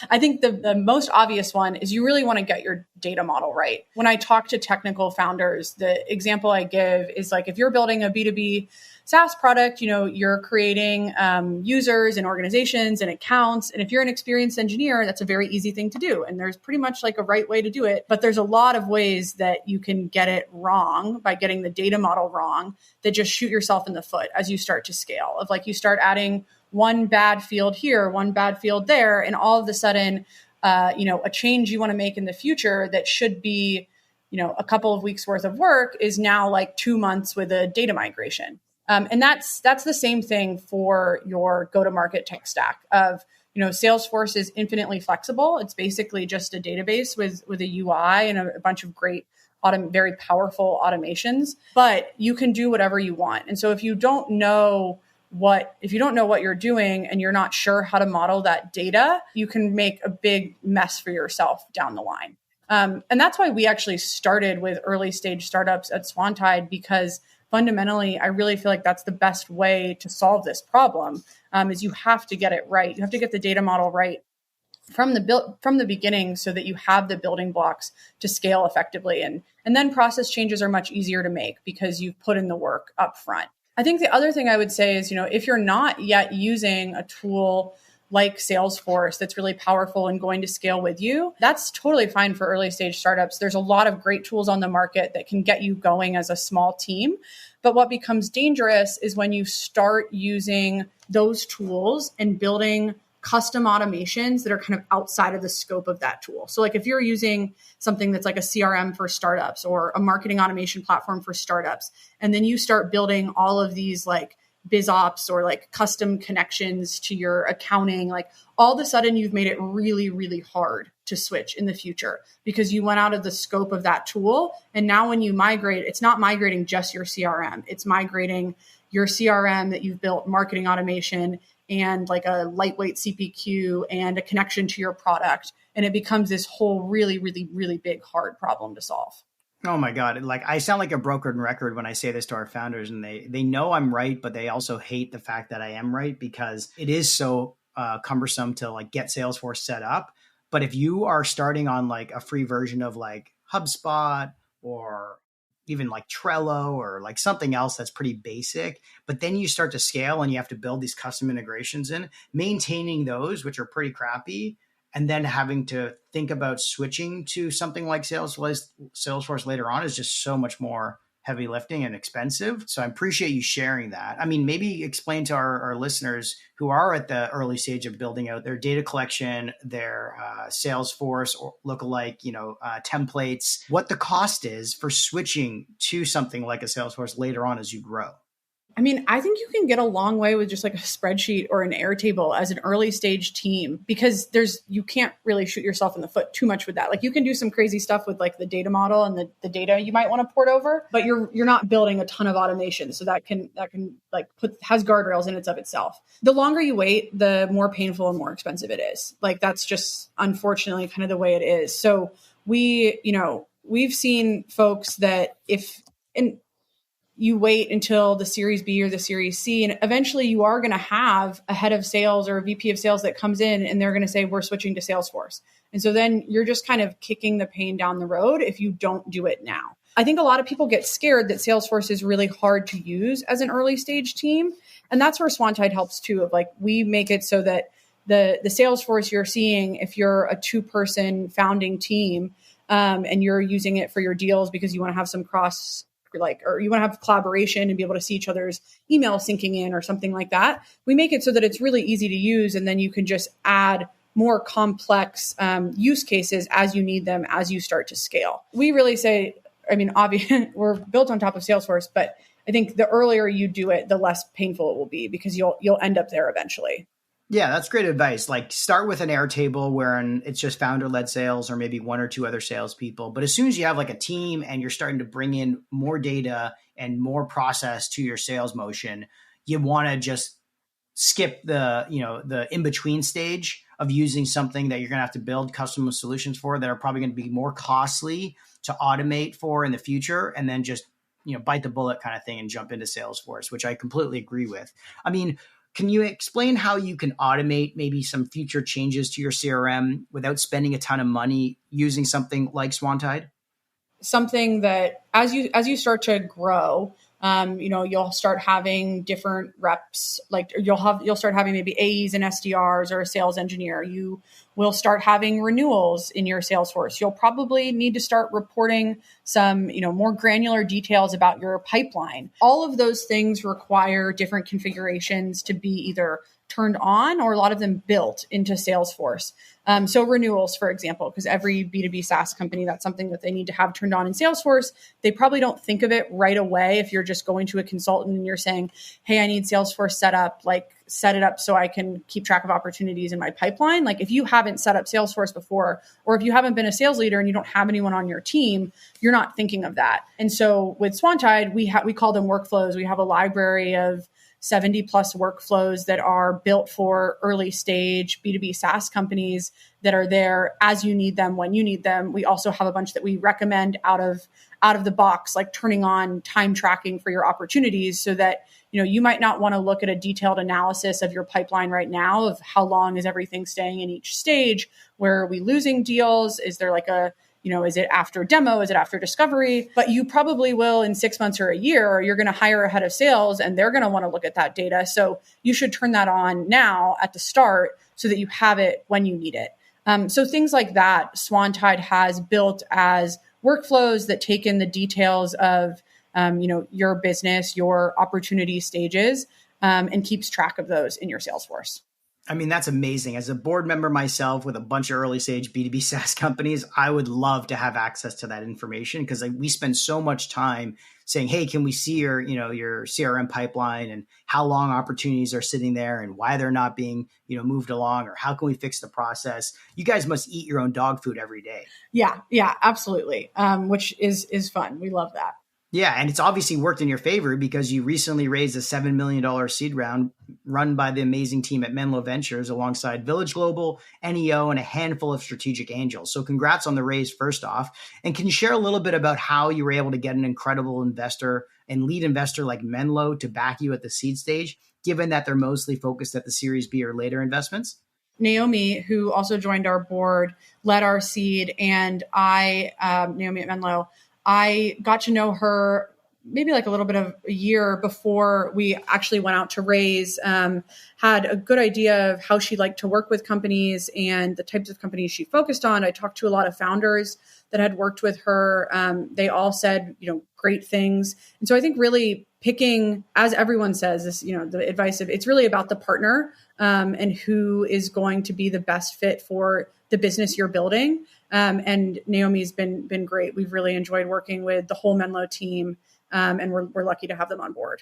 I think the most obvious one is you really want to get your data model right. When I talk to technical founders, the example I give is like, if you're building a B2B SaaS product, you're creating users and organizations and accounts. And if you're an experienced engineer, that's a very easy thing to do. And there's pretty much like a right way to do it. But there's a lot of ways that you can get it wrong by getting the data model wrong that just shoot yourself in the foot as you start to scale. Of like, you start adding one bad field here, one bad field there, and all of a sudden, a change you want to make in the future that should be, a couple of weeks worth of work is now like 2 months with a data migration. And that's the same thing for your go-to-market tech stack of, Salesforce is infinitely flexible. It's basically just a database with a UI and a bunch of great, very powerful automations, but you can do whatever you want. And so if you don't know what you're doing and you're not sure how to model that data, you can make a big mess for yourself down the line. And that's why we actually started with early stage startups at Swantide, because fundamentally, I really feel like that's the best way to solve this problem, is you have to get it right. You have to get the data model right from the beginning so that you have the building blocks to scale effectively. And then process changes are much easier to make because you've put in the work up front. I think the other thing I would say is, if you're not yet using a tool like Salesforce that's really powerful and going to scale with you, that's totally fine for early stage startups. There's a lot of great tools on the market that can get you going as a small team. But what becomes dangerous is when you start using those tools and building custom automations that are kind of outside of the scope of that tool. So like if you're using something that's like a CRM for startups or a marketing automation platform for startups, and then you start building all of these like BizOps or like custom connections to your accounting, like all of a sudden you've made it really, really hard to switch in the future because you went out of the scope of that tool. And now when you migrate, it's not migrating just your CRM, it's migrating your CRM that you've built marketing automation and like a lightweight CPQ and a connection to your product. And it becomes this whole really, really, really big, hard problem to solve. Oh my God. Like I sound like a broken record when I say this to our founders, and they know I'm right, but they also hate the fact that I am right because it is so cumbersome to like get Salesforce set up. But if you are starting on like a free version of like HubSpot or even like Trello or like something else that's pretty basic, but then you start to scale and you have to build these custom integrations in, maintaining those, which are pretty crappy, and then having to think about switching to something like Salesforce later on is just so much more heavy lifting and expensive. So I appreciate you sharing that. I mean, maybe explain to our listeners who are at the early stage of building out their data collection, their Salesforce or lookalike, templates, what the cost is for switching to something like a Salesforce later on as you grow. I mean, I think you can get a long way with just like a spreadsheet or an Airtable as an early stage team, because you can't really shoot yourself in the foot too much with that. Like you can do some crazy stuff with like the data model and the data you might want to port over, but you're not building a ton of automation. So that can like has guardrails in it of itself. The longer you wait, the more painful and more expensive it is. Like that's just unfortunately kind of the way it is. So we've seen folks that you wait until the Series B or the Series C, and eventually you are going to have a head of sales or a VP of sales that comes in and they're going to say, we're switching to Salesforce. And so then you're just kind of kicking the pain down the road if you don't do it now. I think a lot of people get scared that Salesforce is really hard to use as an early stage team. And that's where Swantide helps too, of like, we make it so that the Salesforce you're seeing, if you're a 2-person founding team and you're using it for your deals because you want to have some or you want to have collaboration and be able to see each other's email syncing in or something like that. We make it so that it's really easy to use. And then you can just add more complex use cases as you need them, as you start to scale. We really say, I mean, obviously we're built on top of Salesforce, but I think the earlier you do it, the less painful it will be, because you'll end up there eventually. Yeah, that's great advice. Like start with an Airtable where it's just founder-led sales or maybe 1 or 2 other salespeople. But as soon as you have like a team and you're starting to bring in more data and more process to your sales motion, you want to just skip the in-between stage of using something that you're going to have to build custom solutions for that are probably going to be more costly to automate for in the future, and then just bite the bullet kind of thing and jump into Salesforce, which I completely agree with. I mean, can you explain how you can automate maybe some future changes to your CRM without spending a ton of money using something like Swantide? Something that as you start to grow, you'll start having different reps. Like you'll start having maybe AEs and SDRs or a sales engineer. You will start having renewals in your Salesforce. You'll probably need to start reporting some, more granular details about your pipeline. All of those things require different configurations to be either turned on or a lot of them built into Salesforce. So renewals, for example, because every B2B SaaS company, that's something that they need to have turned on in Salesforce. They probably don't think of it right away. If you're just going to a consultant and you're saying, hey, I need Salesforce set up, like set it up so I can keep track of opportunities in my pipeline. Like if you haven't set up Salesforce before, or if you haven't been a sales leader and you don't have anyone on your team, you're not thinking of that. And so with Swantide, we call them workflows. We have a library of 70 plus workflows that are built for early stage B2B SaaS companies that are there as you need them, when you need them. We also have a bunch that we recommend out of the box, like turning on time tracking for your opportunities so that, you might not want to look at a detailed analysis of your pipeline right now of how long is everything staying in each stage. Where are we losing deals? Is there like is it after demo? Is it after discovery? But you probably will in 6 months or a year, or you're going to hire a head of sales and they're going to want to look at that data. So you should turn that on now at the start so that you have it when you need it. So things like that, Swantide has built as workflows that take in the details of, your business, your opportunity stages, and keeps track of those in your Salesforce. I mean, that's amazing. As a board member myself with a bunch of early stage B2B SaaS companies, I would love to have access to that information because we spend so much time saying, hey, can we see your CRM pipeline and how long opportunities are sitting there and why they're not being, moved along, or how can we fix the process? You guys must eat your own dog food every day. Yeah, absolutely. Which is fun. We love that. Yeah, and it's obviously worked in your favor because you recently raised a $7 million seed round run by the amazing team at Menlo Ventures alongside Village Global, NEO, and a handful of strategic angels. So congrats on the raise first off. And can you share a little bit about how you were able to get an incredible investor and lead investor like Menlo to back you at the seed stage, given that they're mostly focused at the Series B or later investments? Naomi, who also joined our board, led our seed, and Naomi at Menlo, I got to know her maybe like a little bit of a year before we actually went out to raise, had a good idea of how she liked to work with companies and the types of companies she focused on. I talked to a lot of founders that had worked with her. They all said, great things. And so I think really picking, as everyone says, this, the advice of it's really about the partner and who is going to be the best fit for the business you're building. And Naomi's been great. We've really enjoyed working with the whole Menlo team, and we're lucky to have them on board.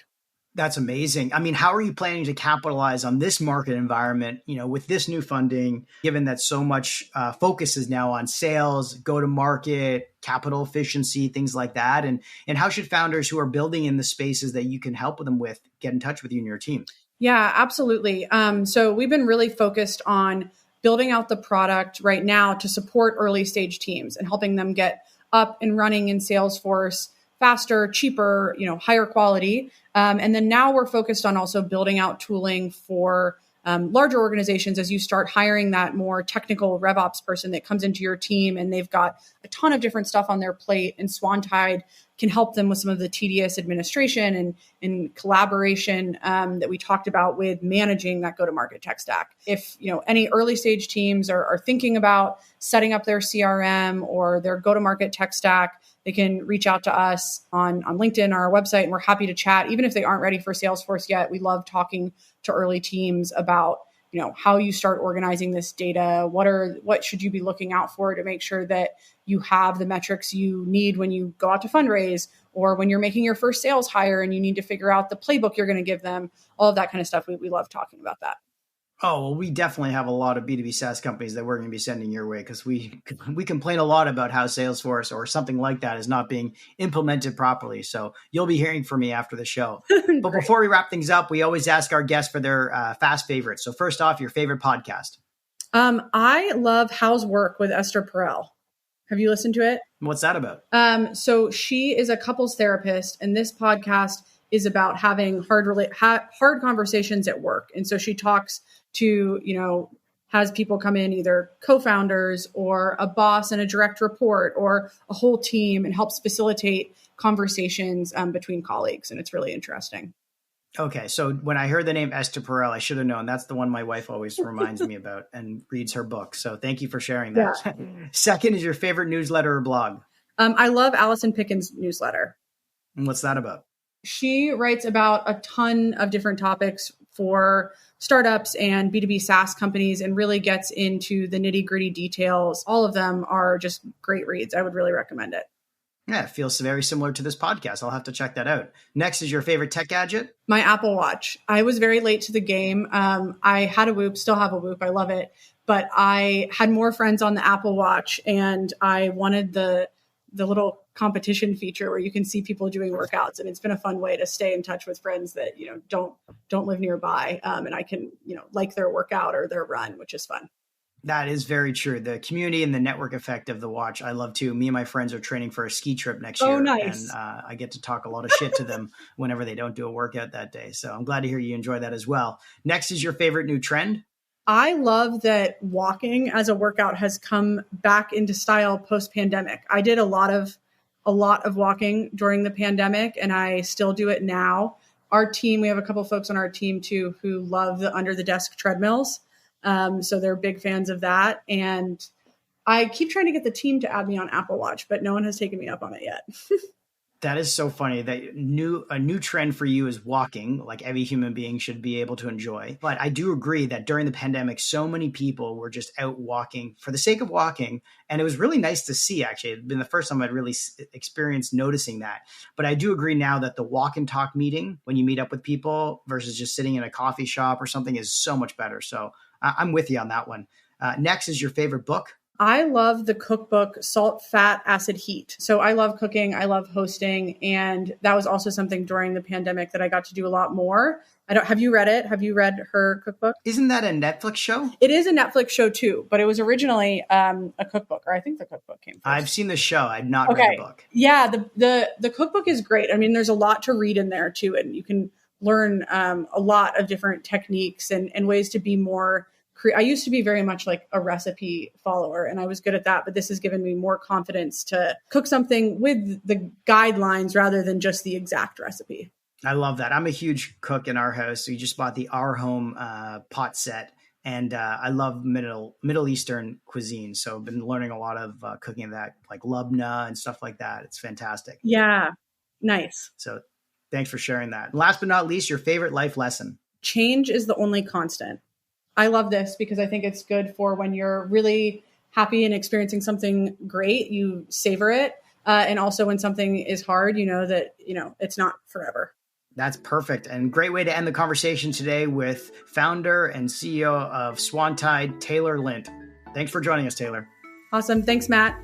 That's amazing. I mean, how are you planning to capitalize on this market environment, with this new funding, given that so much focus is now on sales, go to market, capital efficiency, things like that? And how should founders who are building in the spaces that you can help them with get in touch with you and your team? Yeah, absolutely. So we've been really focused on building out the product right now to support early stage teams and helping them get up and running in Salesforce faster, cheaper, higher quality. And then now we're focused on also building out tooling for larger organizations as you start hiring that more technical RevOps person that comes into your team and they've got a ton of different stuff on their plate. And Swantide can help them with some of the tedious administration and collaboration that we talked about with managing that go-to-market tech stack. If any early stage teams are thinking about setting up their CRM or their go-to-market tech stack, they can reach out to us on LinkedIn or our website, and we're happy to chat. Even if they aren't ready for Salesforce yet, we love talking to early teams about how you start organizing this data. What should you be looking out for to make sure that you have the metrics you need when you go out to fundraise or when you're making your first sales hire and you need to figure out the playbook you're going to give them. All of that kind of stuff. We love talking about that. Oh, well, we definitely have a lot of B2B SaaS companies that we're going to be sending your way because we complain a lot about how Salesforce or something like that is not being implemented properly. So you'll be hearing from me after the show. But before we wrap things up, we always ask our guests for their fast favorites. So first off, your favorite podcast. I love How's Work with Esther Perel. Have you listened to it? What's that about? So she is a couples therapist, and this podcast is about having hard conversations at work. And so she talks to, has people come in, either co-founders or a boss and a direct report or a whole team, and helps facilitate conversations between colleagues. And it's really interesting. Okay. So when I heard the name Esther Perel, I should have known. That's the one my wife always reminds me about and reads her book. So thank you for sharing that. Yeah. Second is your favorite newsletter or blog. I love Allison Pickens' newsletter. And what's that about? She writes about a ton of different topics for startups and B2B SaaS companies and really gets into the nitty-gritty details. All of them are just great reads. I would really recommend it. Yeah, it feels very similar to this podcast. I'll have to check that out. Next is your favorite tech gadget? My Apple Watch. I was very late to the game. I had a Whoop, still have a Whoop. I love it. But I had more friends on the Apple Watch, and I wanted the little competition feature where you can see people doing workouts. And it's been a fun way to stay in touch with friends that, don't live nearby. And I can, like their workout or their run, which is fun. That is very true. The community and the network effect of the watch, I love too. Me and my friends are training for a ski trip next year. Oh, nice. And I get to talk a lot of shit to them whenever they don't do a workout that day. So I'm glad to hear you enjoy that as well. Next is your favorite new trend? I love that walking as a workout has come back into style post-pandemic. I did a lot of walking during the pandemic, and I still do it now. Our team, we have a couple of folks on our team too who love the under the desk treadmills. So they're big fans of that. And I keep trying to get the team to add me on Apple Watch, but no one has taken me up on it yet. That is so funny that a new trend for you is walking, like every human being should be able to enjoy. But I do agree that during the pandemic, so many people were just out walking for the sake of walking. And it was really nice to see, actually. It's been the first time I'd really experienced noticing that. But I do agree now that the walk and talk meeting, when you meet up with people versus just sitting in a coffee shop or something, is so much better. So I'm with you on that one. Next is your favorite book. I love the cookbook Salt, Fat, Acid, Heat. So I love cooking. I love hosting. And that was also something during the pandemic that I got to do a lot more. Have you read it? Have you read her cookbook? Isn't that a Netflix show? It is a Netflix show too, but it was originally a cookbook, or I think the cookbook came first. I've seen the show. I've not read the book. Yeah, the cookbook is great. I mean, there's a lot to read in there too, and you can learn a lot of different techniques and ways to be more. I used to be very much like a recipe follower, and I was good at that, but this has given me more confidence to cook something with the guidelines rather than just the exact recipe. I love that. I'm a huge cook in our house. We just bought the Our Home pot set, and I love Middle Eastern cuisine. So I've been learning a lot of cooking that, like labna and stuff like that. It's fantastic. Yeah, nice. So thanks for sharing that. Last but not least, your favorite life lesson. Change is the only constant. I love this because I think it's good for when you're really happy and experiencing something great, you savor it. And also when something is hard, you know that, it's not forever. That's perfect. And great way to end the conversation today with founder and CEO of Swantide, Taylor Lint. Thanks for joining us, Taylor. Awesome. Thanks, Matt.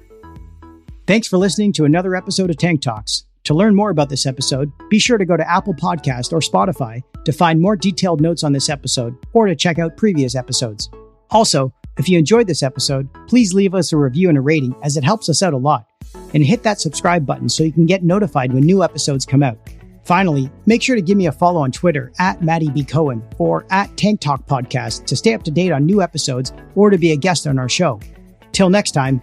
Thanks for listening to another episode of Tank Talks. To learn more about this episode, be sure to go to Apple Podcast or Spotify to find more detailed notes on this episode or to check out previous episodes. Also, if you enjoyed this episode, please leave us a review and a rating as it helps us out a lot. And hit that subscribe button so you can get notified when new episodes come out. Finally, make sure to give me a follow on Twitter at Matty B. Cohen or at Tank Talk Podcast to stay up to date on new episodes or to be a guest on our show. Till next time,